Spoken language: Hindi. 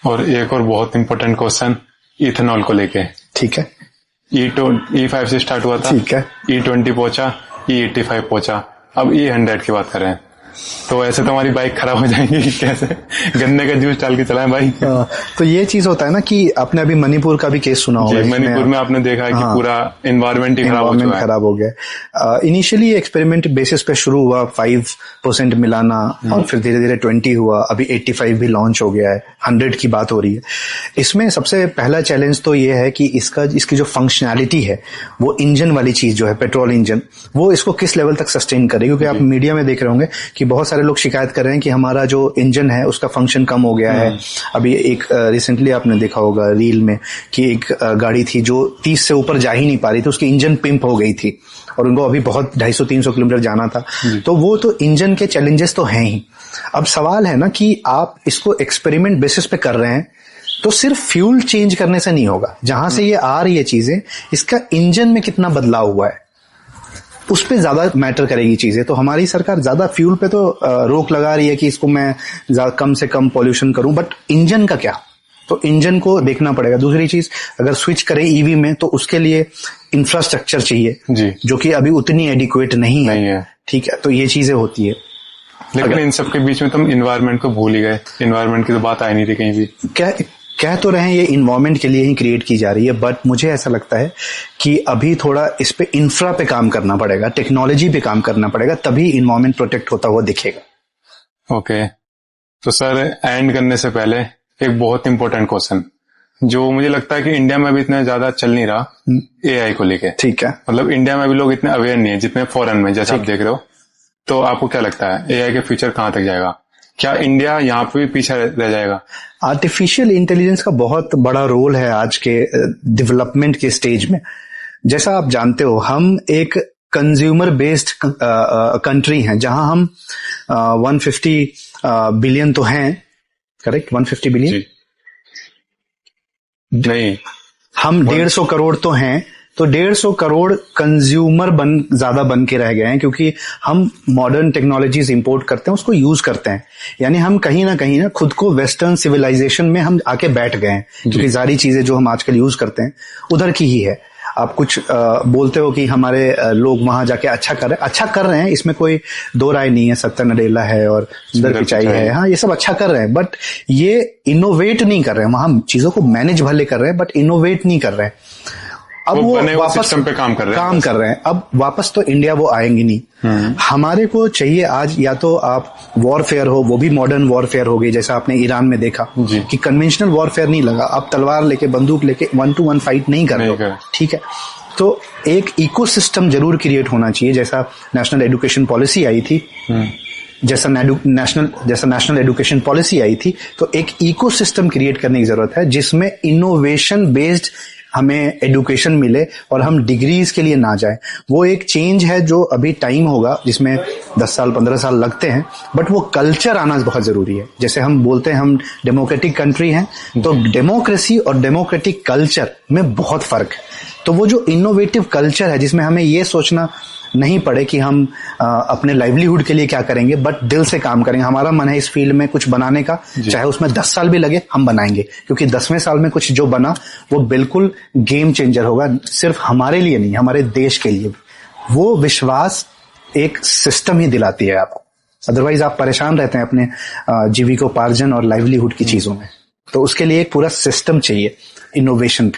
और एक और बहुत इंपॉर्टेंट क्वेश्चन इथेनॉल को लेके। ठीक है, E5 से स्टार्ट हुआ था, ठीक है, E20 पहुंचा, E85 पहुंचा, अब E100 की बात कर रहे हैं। तो ऐसे तो हमारी बाइक खराब हो जाएंगी, कैसे गन्ने का जूस डाल के चलाएं बाइक? तो ये चीज होता है ना कि आपने अभी मणिपुर का भी केस सुना होगा। मणिपुर में आपने देखा है कि पूरा एनवायरमेंट ही खराब हो गया। इनिशियली एक्सपेरिमेंट बेसिस पे शुरू हुआ, 5% मिलाना, और फिर धीरे धीरे 20 हुआ, अभी 85 भी लॉन्च हो गया है, 100 की बात हो रही है। इसमें सबसे पहला चैलेंज तो ये है कि इसकी जो फंक्शनैलिटी है, वो इंजन वाली चीज जो है, पेट्रोल इंजन, वो इसको किस लेवल तक सस्टेन करे। क्योंकि आप मीडिया में देख रहे होंगे कि बहुत सारे लोग शिकायत कर रहे हैं कि हमारा जो इंजन है उसका फंक्शन कम हो गया है। अभी एक रिसेंटली आपने देखा होगा रील में कि एक गाड़ी थी जो 30 से ऊपर जा ही नहीं पा रही थी, उसकी इंजन पिंप हो गई थी और उनको अभी बहुत 250-300 किलोमीटर जाना था। तो वो तो इंजन के चैलेंजेस तो हैं ही। अब सवाल है ना कि आप इसको एक्सपेरिमेंट बेसिस पे कर रहे हैं तो सिर्फ फ्यूल चेंज करने से नहीं होगा। जहां से ये आ रही है चीजें, इसका इंजन में कितना बदलाव हुआ है उस पे ज्यादा मैटर करेगी चीजें। तो हमारी सरकार ज्यादा फ्यूल पे तो रोक लगा रही है कि इसको मैं कम से कम पॉल्यूशन करूं, बट इंजन का क्या? तो इंजन को देखना पड़ेगा। दूसरी चीज, अगर स्विच करें ईवी में तो उसके लिए इंफ्रास्ट्रक्चर चाहिए जी, जो कि अभी उतनी एडिक्वेट नहीं है। ठीक है, तो ये चीजें होती है। लेकिन इन सब के बीच में तुम इन्वायरमेंट को भूल ही गए। इन्वायरमेंट की तो बात आई नहीं रही कहीं भी। कह तो रहे हैं ये इन्वायरमेंट के लिए ही क्रिएट की जा रही है, बट मुझे ऐसा लगता है कि अभी थोड़ा इस पे इंफ्रा पे काम करना पड़ेगा, टेक्नोलॉजी पे काम करना पड़ेगा, तभी इन्वायरमेंट प्रोटेक्ट होता हुआ दिखेगा। ओके, तो सर एंड करने से पहले एक बहुत इंपॉर्टेंट क्वेश्चन जो मुझे लगता है कि इंडिया में भी इतना ज्यादा चल नहीं रहा, एआई को लेके। ठीक है, मतलब इंडिया में भी लोग इतने अवेयर नहीं है जितने फॉरेन में, जैसे आप देख रहे हो। तो आपको क्या लगता है एआई के फ्यूचर कहाँ तक जाएगा? क्या इंडिया यहाँ पे भी पीछे रह जाएगा? आर्टिफिशियल इंटेलिजेंस का बहुत बड़ा रोल है आज के डेवलपमेंट के स्टेज में। जैसा आप जानते हो, हम एक कंज्यूमर बेस्ड कंट्री हैं, जहां हम 150 बिलियन तो हैं, करेक्ट? 150 बिलियन नहीं, हम 150 करोड़ तो हैं। तो 150 करोड़ कंज्यूमर ज्यादा बन के रह गए हैं, क्योंकि हम मॉडर्न टेक्नोलॉजीज इंपोर्ट करते हैं, उसको यूज करते हैं। यानी हम कहीं ना खुद को वेस्टर्न सिविलाइजेशन में हम आके बैठ गए हैं, क्योंकि सारी चीजें जो हम आजकल यूज करते हैं उधर की ही है। आप कुछ बोलते हो कि हमारे लोग वहां जाके अच्छा कर रहे हैं, इसमें कोई दो राय नहीं है। सत्तर नडेला है और सुंदर पिचाई है, हाँ, ये सब अच्छा कर रहे हैं, बट ये इनोवेट नहीं कर रहे हैं। वहां चीजों को मैनेज भले कर रहे हैं, बट इनोवेट नहीं कर रहे हैं। अब वो वापस सिस्टम पे काम कर रहे हैं। अब वापस तो इंडिया वो आएंगे नहीं। हमारे को चाहिए आज, या तो आप वॉरफेयर हो, वो भी मॉडर्न वॉरफेयर हो गई, जैसा आपने ईरान में देखा कि कन्वेंशनल वॉरफेयर नहीं लगा, आप तलवार लेके बंदूक लेके 1-to-1 फाइट नहीं कर रहे। ठीक है, तो एक इकोसिस्टम जरूर क्रिएट होना चाहिए। जैसा नेशनल एजुकेशन पॉलिसी आई थी, जैसा नेशनल एजुकेशन पॉलिसी आई थी, तो एक इकोसिस्टम क्रिएट करने की जरूरत है जिसमें इनोवेशन बेस्ड हमें एडुकेशन मिले और हम डिग्रीज के लिए ना जाए। वो एक चेंज है जो अभी टाइम होगा, जिसमें 10 साल 15 साल लगते हैं, बट वो कल्चर आना बहुत जरूरी है। जैसे हम बोलते हैं हम डेमोक्रेटिक कंट्री हैं, तो डेमोक्रेसी और डेमोक्रेटिक कल्चर में बहुत फर्क है। तो वो जो इनोवेटिव कल्चर है, जिसमें हमें ये सोचना नहीं पड़े कि हम अपने लाइवलीहुड के लिए क्या करेंगे, बट दिल से काम करेंगे। हमारा मन है इस फील्ड में कुछ बनाने का, चाहे उसमें 10 साल भी लगे, हम बनाएंगे, क्योंकि 10वें साल में कुछ जो बना वो बिल्कुल गेम चेंजर होगा, सिर्फ हमारे लिए नहीं, हमारे देश के लिए। वो विश्वास एक सिस्टम ही दिलाती है आपको, अदरवाइज आप परेशान रहते हैं अपने जीविकोपार्जन और लाइवलीहुड की चीजों में। तो उसके लिए एक पूरा सिस्टम चाहिए इनोवेशन